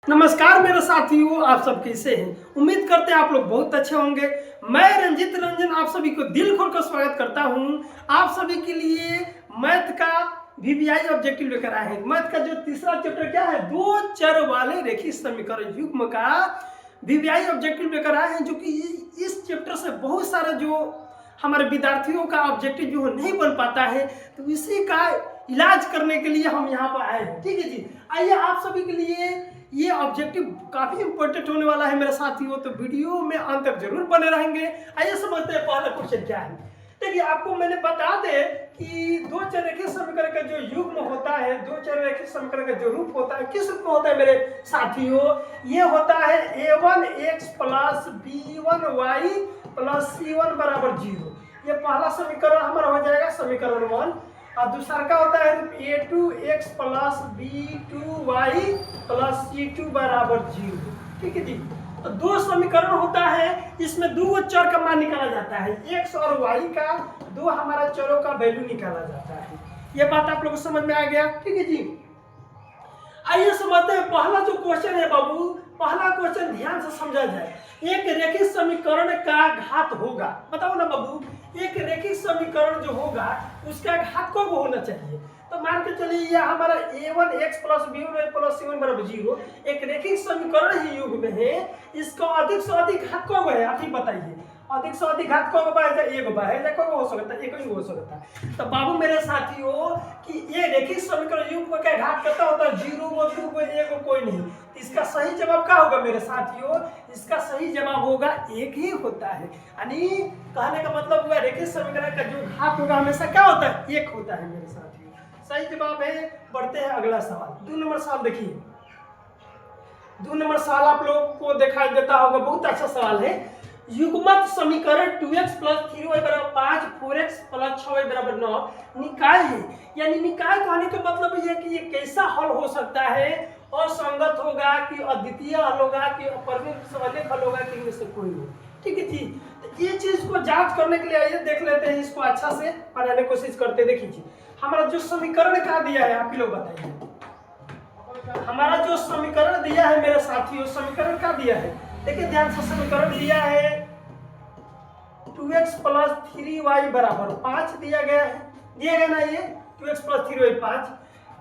नमस्कार मेरे साथियों, आप सब कैसे हैं? उम्मीद करते हैं आप लोग बहुत अच्छे होंगे। मैं रंजित रंजन आप सभी को दिल खोल कर स्वागत करता हूं। आप सभी के लिए मैथ का वीवीआई ऑब्जेक्टिव लेकर आए हैं। मैथ का जो तीसरा चैप्टर क्या है, दो चर वाले रेखीय समीकरण युग्म का वीवीआई ऑब्जेक्टिव लेकर आए हैं, जो कि इस चैप्टर से बहुत सारे जो हमारे विद्यार्थियों का ऑब्जेक्टिव जो नहीं बन पाता है, तो इसी का इलाज करने के लिए हम यहाँ पर आए हैं। ठीक है जी, आइए आप सभी के लिए ये ऑब्जेक्टिव काफी इंपॉर्टेंट होने वाला है मेरे साथियों, तो वीडियो में अंत तक जरूर बने रहेंगे। आइए समझते हैं पहला क्वेश्चन क्या है। देखिए, आपको मैंने बता दे कि दो चररेखीय समीकरण का जो युग्म होता है, दो चररेखीय समीकरण का जो रूप होता है, किस रूप में होता है मेरे साथियों? ये होता है a1x plus b1y plus c1 बराबर 0। ये पहला समीकरण हमारा हो जाएगा समीकरण 1। और दूसरा का होता है a2x plus b2y plus c2 बराबर 0। ठीक है जी, तो दो समीकरण होता है, इसमें दो चर का मान निकाला जाता है, x और y का दो हमारा चरों का वैल्यू निकाला जाता है। ये बात आप लोगों को समझ में आ गया? ठीक है जी, आइए समझते हैं पहला जो क्वेश्चन है बाबू। पहला क्वेश्चन ध्यान से समझा जाए। एक रेखीय समीकरण का घात होगा, बताओ ना बाबू, एक रेखीय समीकरण जो होगा उसका घात कब होना चाहिए? तो मान के चलिए ये हमारा a1x plus b1y plus c1 बराबर 0 एक रेखीय समीकरण ही युग्म है, इसका अधिक से अधिक घात कब है? आप ही बताइए, अधिक से अधिक घात कब बाहेगा? एक बाहेगा, कब हो सकता है? एक ही हो सकता है। तो बाबू मेरे साथियों कि ये रेखीय समीकरण युग्म का घात कितना होता है? 0 को 2 को 1 को कोई नहीं। इसका सही जवाब क्या होगा मेरे साथियों? इसका सही जवाब होगा एक ही होता है। यानी कहने का मतलब हुआ रेखीय समीकरण का जो घात होगा हमेशा क्या होता है? एक होता है मेरे साथियों। सही जवाब है। बढ़ते हैं अगला सवाल। 2 नंबर सवाल देखिए। 2 नंबर सवाल आप लोग को दिखाई देता होगा, बहुत अच्छा सवाल है। युग्मत समीकरण 2x प्लस 3y बराबर 5 4x प्लस 6y बराबर 9 निकाय है। यानी निकाय कहने का मतलब यह है कि ये कैसा हल हो सकता है? असंगत होगा कि अद्वितीय हल होगा कि अपरिमेय समन्वयक हल होगा कि इनमें से कोई हो। ठीक है जी, तो ये चीज को जांच करने के लिए आइए देख लेते हैं, इसको अच्छा से बनाने की कोशिश करते हैं। देखिए हमारा जो समीकरण क्या दिया है, आप ही लोग बताइए। हमारा जो समीकरण दिया है मेरे साथियों, समीकरण क्या दिया है? देखिए ध्यान से, समीकरण दिया है 2x प्लस 3y बराबर 5 दिया गया है। दिया गया ना ये 2x प्लस 3y 5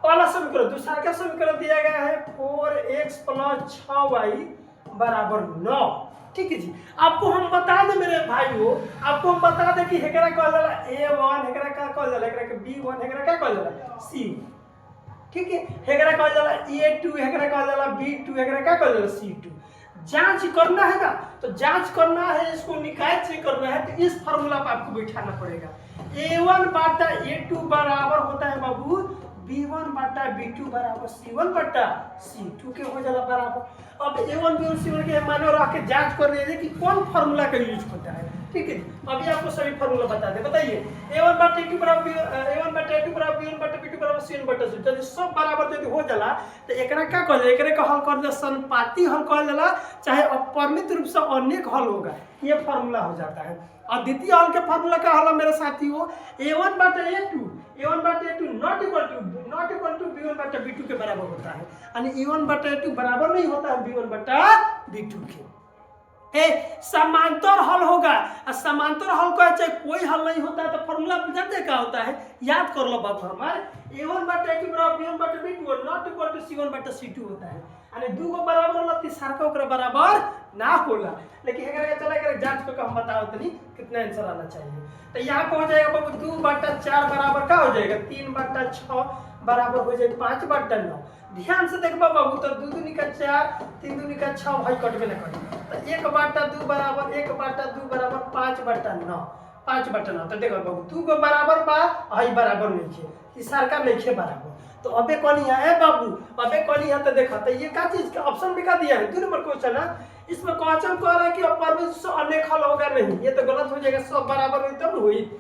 पहला समीकरण। दूसरा क्या समीकरण दिया गया है? 4x प्लस 6y बराबर 9। ठीक है जी, आपको हम बता दें मेरे भाइयों, आपको हम बता दें कि हेकरा कहल जाला a1, हेकरा क्या कहल जाला, हेकरा के b1, हेकरा क्या कहल जाला c। ठीक है, हेकरा कहल जाला a2, हेकरा कहल जाला b2, हेकरा क्या कहल जाला c2। जांच करना है ना, तो जांच करना है, इसको निकाय से करना है, तो इस फार्मूला पर आपको बैठाना पड़ेगा। a1 बटा a2 बराबर होता है बाबू b1 बटा b2 बराबर c1 बटा c2 के हो जाला बराबर। अब a1 b1 c1 के माने रख के जांच कर लीजिए कि कौन फार्मूला का यूज होता है। ठीक है, अभी आपको सभी फार्मूला बता दे। बताइए a1 बटा a2 बराबर a1 बटा a2 बराबर b1 बटा b2 बराबर c1 बटा c2, जब सब बराबर यदि हो जाला तो एकरा क्या कहल जाला? एकरे का हल कर दे संपाती हल कहल जाला, चाहे अपरिमित रूप से अनेक हल होगा, ये फार्मूला हो जाता है। अद्वितीय हल के फार्मूला का हल मेरे साथियों a1 बटा a2 not equal to b1 बटा b2 के बराबर होता है। यानी a1 बटा a2 बराबर नहीं होता है b1 बटा b2 के। समांतर हल होगा, समांतर हल का चाहे कोई हल नहीं होता है, तो फॉर्मूला जानते क्या होता है? याद कर लो बाबू, हमारे a1 बटा a2 बराबर b1 बटा b2 not equal to c1 बटा c2 होता है। यानी दो को बराबर होला, तीसरा का ओकरा बराबर ना होला। लेकिन अगर चला कर जांच को हम बताओ तो नहीं कितना आंसर आना चाहिए। तो यहाँ को हो जाएगा बाबू 2 बटा 4 बराबर क्या हो जाएगा? 3 बटा 6 बराबर हो जाएगा 5 बटा 9। ध्यान से देखबा बाबू, तो 2 दूनी का 4 3 दूनी का 6 भाई कटबे ना करी, तो 1 बटा 2 बराबर 1 बटा 2 बराबर 5 बटा 9 5 बटा 9। तो देखो बाबू 2 को बराबर बा, हई बराबर नहीं है, तीसरा का नहीं है बराबर, तो अबे कौन है बाबू? अबे कौन है? तो देखा, तो ये क्या चीज का ऑप्शन भी का दिया है 2 नंबर क्वेश्चन है। इसमें क्वेश्चन कह रहा है कि अपरिमेय से अनेक हल होगा नहीं, ये तो गलत हो जाएगा, सब बराबर हुई तब हुई,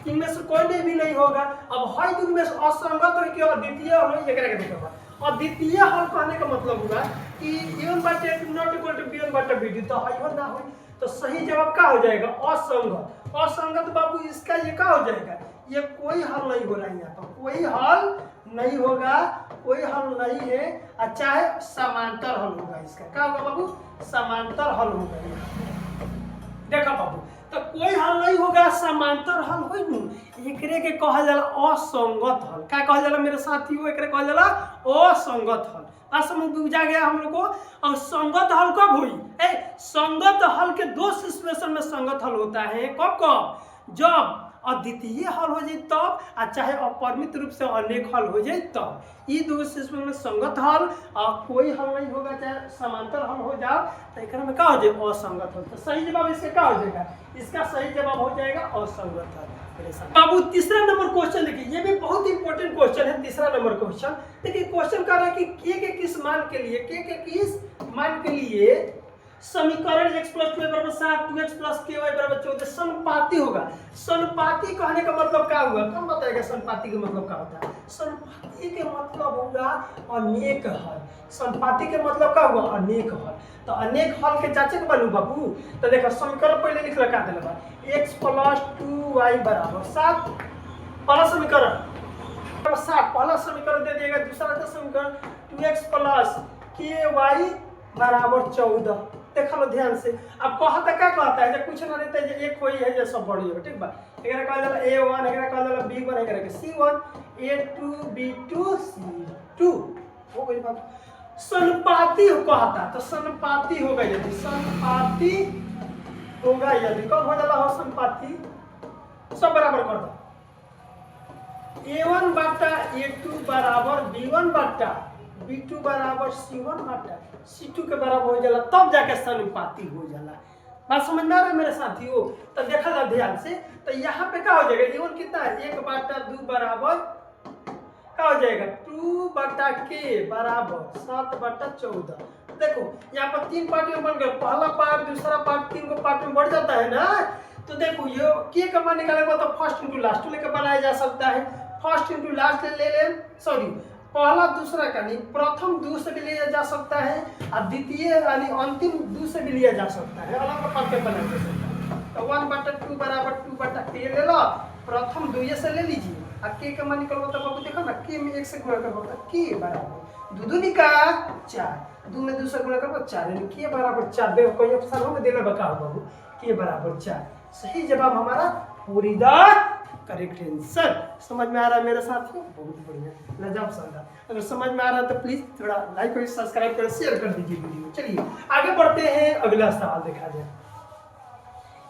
इनमें से कोई भी नहीं होगा। अब हई दूर में असंगत हो कि अद्वितीय हो, ये करके देखो। अद्वितीय हल कहने का मतलब हुआ कि a1 बटा a2 not equal to b1 बटा b2, तो हई हो ना हो, तो सही जवाब क्या हो जाएगा? असंगत। असंगत बाबू इसका ये क्या हो जाएगा? ये कोई हल नहीं हो रहा है, यहाँ पर कोई हल नहीं होगा, कोई हल नहीं है, और चाहे समांतर हल होगा। इसका क्या होगा बाबू? समांतर हल होगा। देखो बाबू, तो कोई हल नहीं होगा, समांतर हल होई नु, एकरे के कहल जाला असंगत हल। क्या कहल जाला मेरे साथियों? एकरे कहल जाला असंगत हल। बस समझ बुझा गया हम लोग को। और संगत हल कब हुई? संगत हल के दो सिचुएशन में संगत हल होता है। कब कब? जब अद्वितीय हल हो जाए तब, और चाहे अपरिमित रूप से अनेक हल हो जाए तब। ये दो सिस्टम में संगत हल और कोई हल नहीं होगा, चाहे समांतर हल हो जाओ तो एक में क्या हो जाए? असंगत हल। तो सही जवाब इसका क्या हो जाएगा? इसका सही जवाब हो जाएगा असंगत हल। बाबू तीसरा नंबर क्वेश्चन देखिए, ये भी बहुत इंपॉर्टेंट क्वेश्चन है। तीसरा नंबर क्वेश्चन देखिए, क्वेश्चन कर रहा है कि के किस मान के लिए, के किस मान के लिए समीकरण x + 2y = 7, 2x + ky = 14 समानुपाती होगा। समानुपाती कहने का मतलब क्या हुआ? कौन बताएगा समानुपाती का मतलब क्या होता है? समानुपाती के मतलब होगा अनेक हल। समानुपाती के मतलब क्या हुआ? अनेक हल। तो अनेक हल के जांचे के बनू बाबू, तो देखो समीकरण पहले लिख लगा देले बा, x + 2y = 7। पहला समीकरण 7, पहला समीकरण दे दिएगा। दूसरा समीकरण 2x + ky = 14। देख लो ध्यान से। अब कहता क्या कहता है? जब कुछ ना रहता है, एक कोई है जो सब बड़ी है, ठीक बा। एकरा कहल जाला a1, एकरा कहल जाला b1, एकरा के c1, a2 b2 c2 हो गई बात। समानुपाती कहता, तो समानुपाती होगा यदि, समानुपाती होगा यदि, कब हो जाला हो समानुपाती? सब बराबर कर दो। a1 बटा a2 बराबर b1 बटा b2 बराबर c1 बटा c2 के बराबर हो जाला, तब जाके समानुपाती हो जाला। बात समझ में आ रहा है मेरे साथियों? तो देखा जा ध्यान से, तो यहाँ पे क्या हो जाएगा? a1 कितना है? 1/2 बराबर क्या हो जाएगा? 2 बटा k बराबर 7/14। देखो यहाँ पर 3 पार्ट में बन गया, पहला पार्ट, दूसरा पार्ट, 3 को पार्ट में बढ़ जाता है ना। तो देखो ये k का मान निकालेगा तो फर्स्ट इंटू लास्ट लेकर बनाया जा सकता है। फर्स्ट इंटू लास्ट ले सॉरी, पहला दूसरा का नहीं, प्रथम दो से भी लिया जा सकता है, और द्वितीय यानी अंतिम दो से भी लिया जा सकता है। अलग अलग करके बनाया जा सकता है। तो 1/2 बराबर 2/k ले लो, प्रथम दुइये से ले लीजिए, और k का मान निकलवा तो बाबू देखो ना, k में 1 से गुणा करबो तो k बराबर 2 दूनी का 4, 2 में 2 से गुणा करबो 4, यानी k बराबर 4। देखो कोई ऑप्शन हो में देना बताओ बाबू, k बराबर 4। सही जवाब हमारा पूरी द करेक्ट आंसर। समझ में आ रहा है मेरे साथियों? बहुत बढ़िया, लाजवाब शानदार। अगर समझ में आ रहा है तो प्लीज थोड़ा लाइक और सब्सक्राइब कर शेयर कर दीजिए वीडियो। चलिए आगे बढ़ते हैं, अगला सवाल देखा जाए।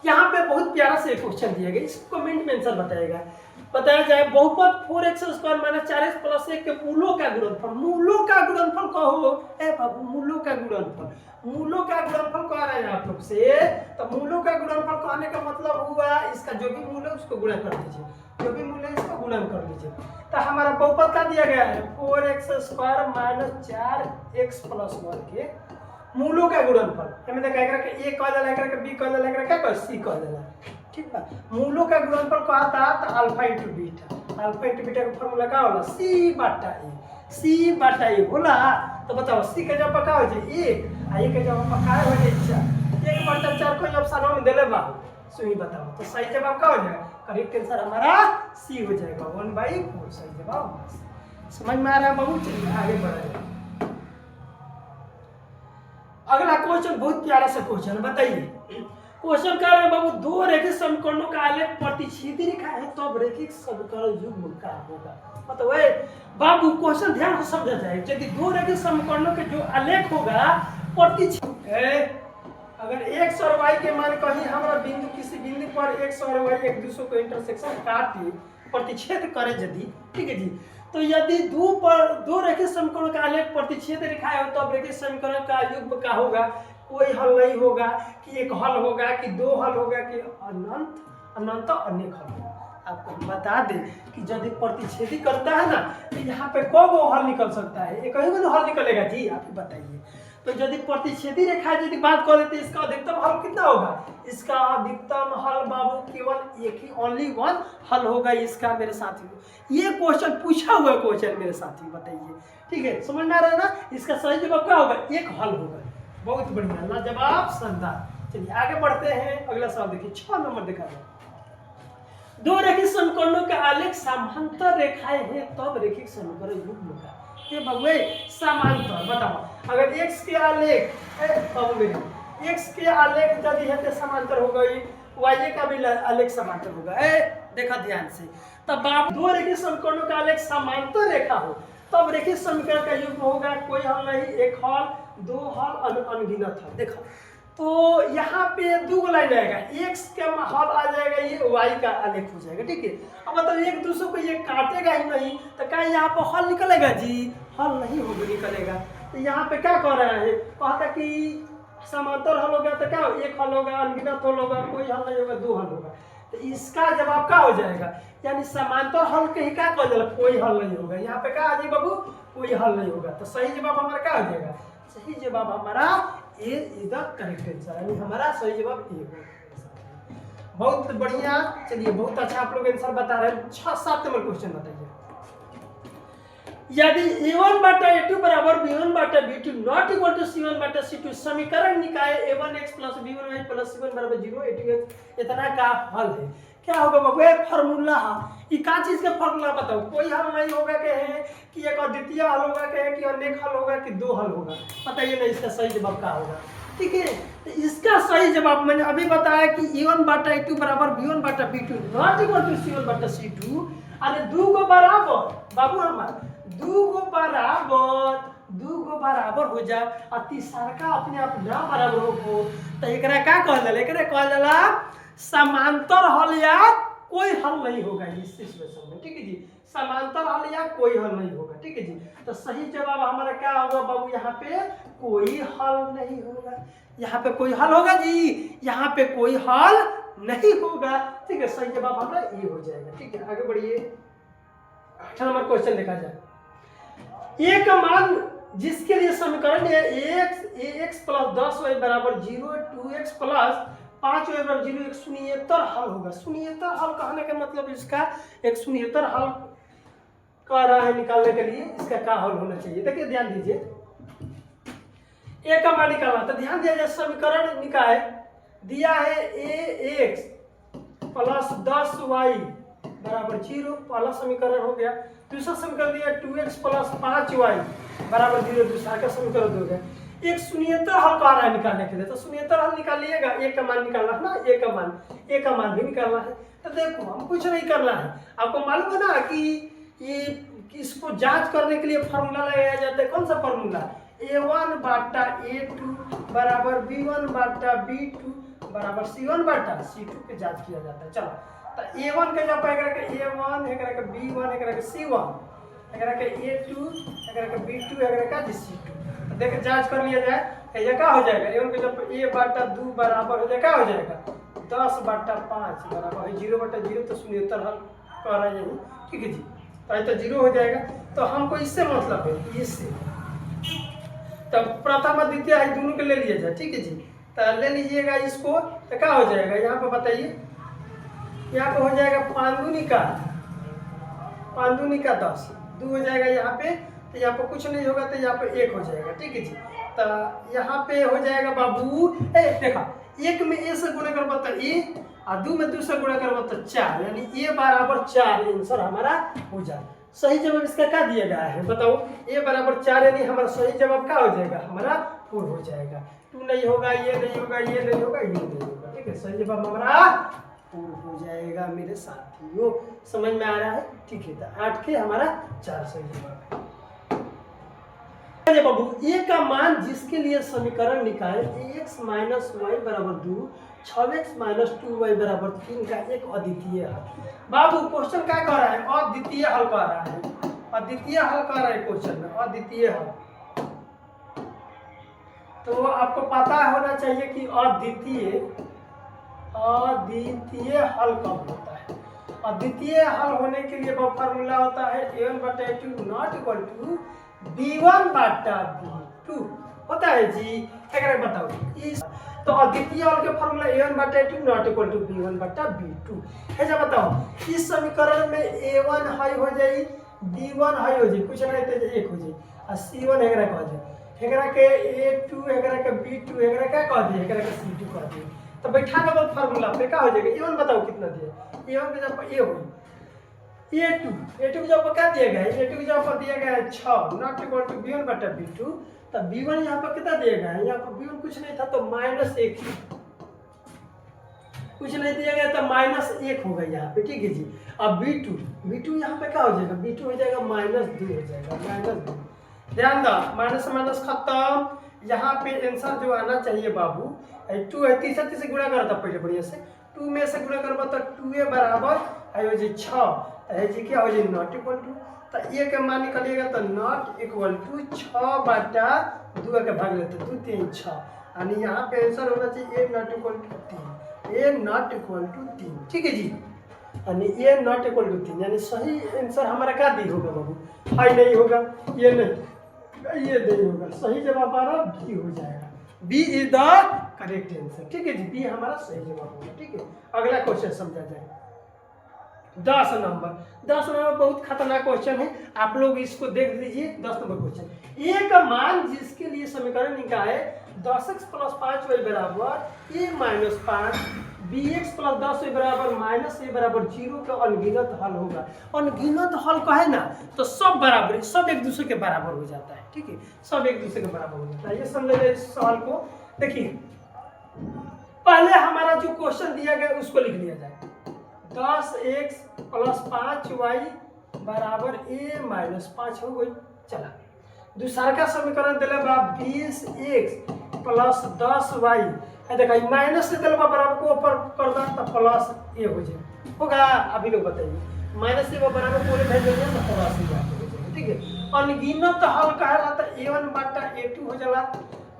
यहाँ पे बहुत प्यारा से क्वेश्चन दिया गया, इसको कमेंट में आंसर बताया जाए। बहुपद 4x² - 4x + 1 के मूलों का गुणनफल। मूलों का गुणनफल कहो ए बाबू, मूलों का गुणनफल, मूलों का गुणनफल कह रहे हैं आप लोग से। तो मूलों का गुणनफल कहने का मतलब हुआ इसका जो भी मूल है उसको गुणा कर दीजिए, जो भी मूल है इसको गुणन कर लीजिए। तो हमारा बहुपद का दिया गया है 4x² - 4x + 1 के मूलों का गुणनफल। हमें देखा एकरा के a कह जाला, एकरा के b कह जाला, एकरा क्या कह c कह जाला, ठीक बा। मूलों का गुणनफल कहता तो alpha into beta, alpha into beta का फार्मूला का होला c/a, c/a होला। तो बताओ c के जगह पर का हो जाए 1, आ a के जगह पर का हो जाए 4, 1/4 कोई ऑप्शन में देले बा, सुनी बताओ। तो सही जवाब का हो जाएगा? करेक्ट आंसर हमारा c हो जाएगा, 1/4 सही जवाब। समझ में आ रहा है बाबू? चलिए आगे बढ़े। अगला क्वेश्चन बहुत प्यारा सा क्वेश्चन है, बताइए। क्वेश्चन कर रहे हैं बाबू, दो रेखिक समीकरणों का आलेख प्रतिच्छेदी रेखा है तो अब रेखिक समीकरण युग्म क्या होगा? मतलब बाबू क्वेश्चन ध्यान से समझा जाए। यदि दो रेखिक समीकरणों के जो आलेख होगा प्रतिच्छेद, अगर x और y के मान कहीं हमारा बिंदु किसी बिंदु पर x और y एक दूसरे को इंटरसेक्शन काटे प्रतिच्छेद करे यदि, ठीक है जी। तो यदि दो रेखिक समीकरणों का आलेख प्रतिच्छेद रेखा है तो अब रेखिक समीकरण का युग्म क्या होगा? कोई हल नहीं होगा कि एक हल होगा कि दो हल होगा कि अनंत अनेक हल होगा। आपको हम बता दें कि यदि प्रतिच्छेदी करता है ना तो यहाँ पे कौन हल निकल सकता है? एक ही हल निकलेगा जी, आप बताइए। तो यदि प्रतिच्छेदी रेखा यदि बात कर लेते इसका अधिकतम हल कितना होगा? इसका अधिकतम हल बाबू केवल एक ही, ओनली वन हल होगा इसका मेरे साथियों। ये क्वेश्चन पूछा हुआ क्वेश्चन मेरे साथियों, बताइए, ठीक है? समझ में आ रहा है ना? इसका सही जवाब क्या होगा? एक हल होगा। बहुत बढ़िया, लाजवाब शानदार। चलिए आगे बढ़ते हैं, अगला सवाल देखिए, 6 नंबर देखा जाए। दो रेखिक समीकरणों के आलेख समांतर रेखाएं हैं तब रेखिक समीकरण युग्म का ये बगवे समांतर बताओ। अगर x के आलेख x के आलेख यदि है तो समांतर हो गई, y का भी आलेख समांतर होगा। देखा ध्यान से, तब आप दो रेखिक समीकरणों का आलेख समांतर रेखा हो तब रेखिक समीकरण का युग्म होगा। कोई हल नहीं, एक हल, दो हल, अनगिनत हल। देखो तो यहाँ पे दो लाइन आएगा, x का हल आ जाएगा, ये y का आलेख हो जाएगा। ठीक है, अब मतलब एक दूसरे को ये काटेगा ही नहीं तो क्या यहाँ पर हल निकलेगा जी? हल नहीं होगा, निकलेगा। तो यहाँ पे क्या कह रहा है, कहता कि समांतर हल होगा तो क्या एक हल होगा, अनगिनत हल होगा, कोई हल नहीं होगा, दो हल होगा। तो इसका जवाब क्या हो जाएगा, यानी समांतर हल के ही क्या कह जाएगा, कोई हल नहीं होगा। यहाँ पे क्या आ जाएगा बाबू, कोई हल नहीं होगा। तो सही जवाब हमारा क्या हो जाएगा, सही जवाब हमारा ए इज द करेक्ट आंसर, यानी हमारा सही जवाब ए होगा। बहुत बढ़िया, चलिए बहुत अच्छा आप लोग आंसर बता रहे हैं। 6-7 नंबर क्वेश्चन बताइए। यदि a1 बटा a2 बराबर b1 बटा b2 not equal to c1 बटा c2 समीकरण निकाय a1x plus b1y plus c1 बराबर 0 a2x इतना का हल है। क्या होगा बाबू, ये फार्मूला है। ये का चीज का फार्मूला बताओ। कोई हल नहीं होगा के है कि एक अद्वितीय हल होगा के है कि अनेक हल होगा कि दो हल होगा, बताइए ना इसका सही जवाब क्या होगा। ठीक है, तो इसका सही जवाब मैंने अभी बताया कि a1 बटा a2 बराबर b1 बटा b2 not equal to c1 बटा c2। अरे दो को बराबर बाबू हमारा दू गो बराबर हो जाए और तीसरा का अपने आप ना बराबर हो तो एकरा का कहल जाला, एकरा कहल जाला समांतर हल या कोई हल नहीं होगा इस सिचुएशन में। ठीक है जी, समांतर हल या कोई हल नहीं होगा। ठीक है जी, तो सही जवाब हमारा क्या होगा बाबू, यहाँ पे कोई हल नहीं होगा। यहाँ पे कोई हल होगा जी, यहाँ पे कोई हल नहीं होगा। ठीक है, सही जवाब हमारा ये हो जाएगा। ठीक है, आगे बढ़िए। 8 नंबर क्वेश्चन देखा जाए। ए का मान जिसके लिए समीकरण है ax प्लस 10y बराबर 0, 2x प्लस 5y बराबर 0 एक शून्येतर हल होगा। शून्येतर हल कहने का मतलब इसका एक शून्येतर हल कह रहा है निकालने के लिए, इसका क्या हल होना चाहिए। देखिए ध्यान दीजिए, ए का मान निकालना तो ध्यान दिया जाए, समीकरण निकाय दिया है ax प्लस 10y बराबर 0, पहला समीकरण हो गया। दूसरा समीकरण दिया 2x प्लस 5y बराबर 0, दूसरा का समीकरण हो गया। एक शून्येतर हल कह रहा है निकालने के लिए, तो शून्येतर हल निकालिएगा, ए का मान निकालना है ना, ए का मान भी निकालना है। तो देखो हम कुछ नहीं करना है, आपको मालूम है ना कि ये इसको जांच करने के लिए फार्मूला लगाया जाता है। कौन सा फार्मूला, a1 बटा a2 बराबर b1 बटा b2 बराबर c1 बटा c2 पे जांच किया जाता है। चलो तो a1 के जब एकरा के a1 एकरा के b1 एकरा के c1 एकरा के a2 एकरा के b2 एकरा के c2 देख जांच कर लिया जाए, ये क्या हो जाएगा, a1 के जब a बटा 2 बराबर हो जाए क्या हो जाएगा 10 बटा 5 बराबर है 0 बटा 0, तो शून्येतर हल कह रहा है यही। ठीक है जी, तो 0 हो जाएगा। तो हमको इससे मतलब है, इससे तो प्रथम द्वितीय है दोनों के ले लिया जाए। ठीक है जी, तो ले लीजिएगा इसको, तो क्या हो जाएगा यहाँ पे बताइए, यहाँ पे हो जाएगा 5 दूनी का 10, 2 हो जाएगा यहाँ पे, तो यहाँ पे कुछ नहीं होगा तो यहाँ पे 1 हो जाएगा। ठीक है जी, तो यहाँ पे हो जाएगा बाबू देखा, 1 में a से गुणा करबो तो a और 2 में 2 से गुणा करबो तो 4, यानी a बराबर 4 आंसर हमारा हो जाए। सही जवाब इसका क्या दिया गया है बताओ, a बराबर 4, यानी हमारा सही जवाब क्या हो जाएगा, हमारा 4 हो जाएगा। 2 नहीं होगा, ये नहीं होगा, ये नहीं होगा, ये नहीं होगा। ठीक है, सही जवाब हमारा 4 हो जाएगा मेरे साथियों। समझ में आ रहा है। ठीक है, तो 8 के हमारा 4 सही जवाब है। बाबू a का मान जिसके लिए समीकरण निकाले ax माइनस वाई बराबर 2, 6x माइनस 2y बराबर 3 का एक अद्वितीय हल। बाबू क्वेश्चन क्या कह रहा है, अद्वितीय हल कह रहा है, अद्वितीय हल कह रहा है क्वेश्चन में, अद्वितीय हल। तो आपको पता होना चाहिए कि अद्वितीय हल कब होता है। अद्वितीय हल होने के लिए वो फार्मूला होता है a1 बटा a2 not equal to b1 बटा b2 होता है जी। अगर बताओ इस तो अद्वितीय हल के फार्मूला a1 बटा a2 not equal to b1 बटा b2 है। जब बताओ इस समीकरण में a1 हाई हो जाए, b1 हाई हो जाए, कुछ नहीं तो 1 हो जाए, और c1 एकरा कह जाए, एकरा के a2 एकरा के b2 एकरा क्या कह दिए, एकरा के c2 कह दिए। तो बैठा के बाद फार्मूला पे क्या हो जाएगा A1 बताओ कितना दिया A1 के जगह पर A हो A2 के जगह पर क्या दिया गया है A2 के जगह पर दिया गया है 6 नॉट इक्वल टू B1 बटा B2 तो B1 यहाँ पर कितना दिया गया है यहाँ पर B1 कुछ नहीं था तो -1 कुछ नहीं दिया गया तो -1 होगा यहाँ पे ठीक है जी। अब B2 यहाँ पे क्या हो जाएगा B2 हो जाएगा -2 हो जाएगा -2 ध्यान दो माइनस से माइनस खत्म। यहाँ पे आंसर जो आना चाहिए बाबू 2 है तीसरा से गुणा करता पहले बढ़िया से 2 में से गुणा करबा तो 2a बराबर है जी 6 है जी क्या हो जाए नॉट इक्वल टू तो a के मान निकालिएगा तो नॉट इक्वल टू 6 बटा 2 के भाग लेते 2 3 6 यानी यहाँ पे आंसर होना चाहिए a not equal to 3 a not equal to 3 ठीक है जी यानी a नॉट इक्वल टू 3 यानी सही आंसर हमारा क्या दी होगा बाबू हाई नहीं होगा ये नहीं होगा सही जवाब हमारा बी हो जाएगा B is the correct answer ठीक है जी बी हमारा सही जवाब होगा ठीक है। अगला क्वेश्चन समझा जाए 10 नंबर बहुत खतरनाक क्वेश्चन है आप लोग इसको देख लीजिए 10 नंबर क्वेश्चन ए का मान जिसके लिए समीकरण निकाले 10x + 5y बराबर a - 5 bx + 10y बराबर -a बराबर 0 का अनगिनत हल होगा। अनगिनत हल कहे ना तो सब बराबर सब एक दूसरे के बराबर हो जाता है ठीक है सब एक दूसरे के बराबर हो जाता है। ये समझ लीजिए इस सवाल को देखिए पहले हमारा जो क्वेश्चन दिया गया उसको लिख लिया जाए 10x + 5y बराबर a - 5 हो गई। चला दूसरा का समीकरण दिले बा 20x + 10y देखा माइनस से दिले बा बराबर को ऊपर कर दा तो प्लस a हो जाए होगा। अभी लोग बताइए माइनस से बराबर को भेज देंगे तो प्लस a हो जाएगा ठीक है। अनगिनत हल कहेला तो a1 बटा a2 हो जाला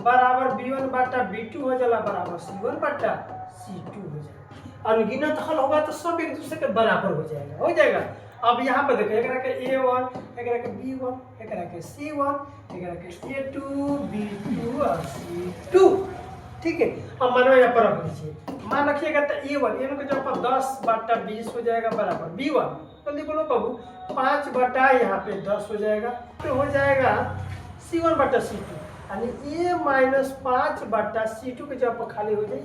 बराबर b1 बटा b2 हो जाला बराबर c1 बटा c2 हो जाएगा। अनगिनत हल होगा तो सब एक दूसरे के बराबर हो जाएगा। अब यहाँ पर देखो एकरा के a1 एकरा के b1 एकरा के c1 एकरा के a2 b2 और c2 ठीक है। अब मानो यहाँ पर रख लीजिए मान रखिएगा तो a1 के जगह पर 10 बटा 20 हो जाएगा बराबर b1 जल्दी बोलो बाबू 5 बटा यहाँ पे 10 हो जाएगा तो हो जाएगा c1 बटा c2 यानी a - 5 बटा c2 के जगह पर खाली हो जाए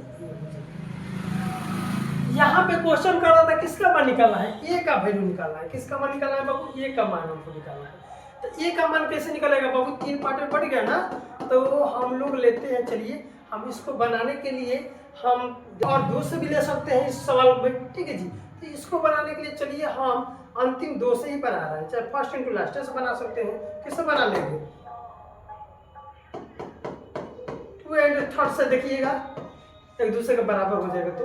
यहाँ पे क्वेश्चन कर रहा था किसका मान निकालना है ए का वैल्यू निकालना है किसका मान निकालना है बाबू ए का मान हमको निकालना है। तो ए का मान कैसे निकलेगा बाबू 3 पार्ट में बढ़ गया ना तो हम लोग लेते हैं चलिए हम इसको बनाने के लिए हम और 2 से भी ले सकते हैं इस सवाल में ठीक है जी। तो इसको बनाने के लिए चलिए हम अंतिम 2 से ही बना रहे हैं चाहे फर्स्ट इंटू लास्ट से बना सकते हैं किससे बना लेंगे 2 एंड थर्ड से देखिएगा एक दूसरे के बराबर हो जाएगा तो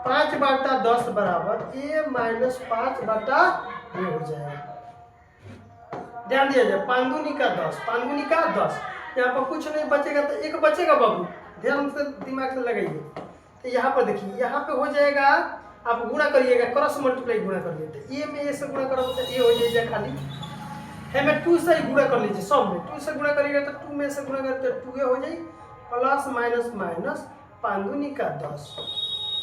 5 बटा 10 बराबर a - 5 बटा a हो जाएगा। ध्यान दिया जाए 5 दूनी का 10 यहाँ पर कुछ नहीं बचेगा तो एक बचेगा बाबू ध्यान से दिमाग से लगाइए। तो यहाँ पर देखिए यहाँ पे हो जाएगा आप गुणा करिएगा क्रॉस मल्टीप्लाई गुणा करिए तो a में a से गुणा करोगे तो a हो जाएगा खाली है में 2 से ही गुणा कर लीजिए सब में 2 से गुणा करिएगा तो 2 में से गुणा करते तो 2a हो जाए प्लस माइनस माइनस 5 दूनी का 10।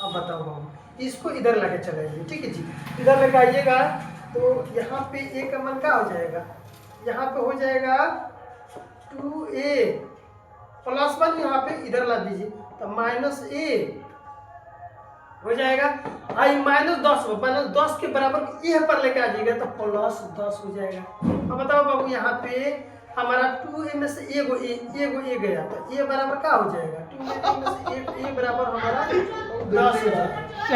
अब बताओ हम इसको इधर लेके चलेंगे ठीक है जी इधर लेके आइएगा तो यहाँ पे a का मान क्या हो जाएगा यहाँ पे हो जाएगा 2a प्लस 1 यहाँ पे इधर ला दीजिए तो -a हो जाएगा आई -10 के बराबर a पर लेके आ जाइएगा तो +10 हो जाएगा। अब बताओ बाबू यहाँ पे हमारा 2a में से एगो a गया तो a बराबर क्या हो जाएगा 2 में से a बराबर हमारा 10 हो जाएगा।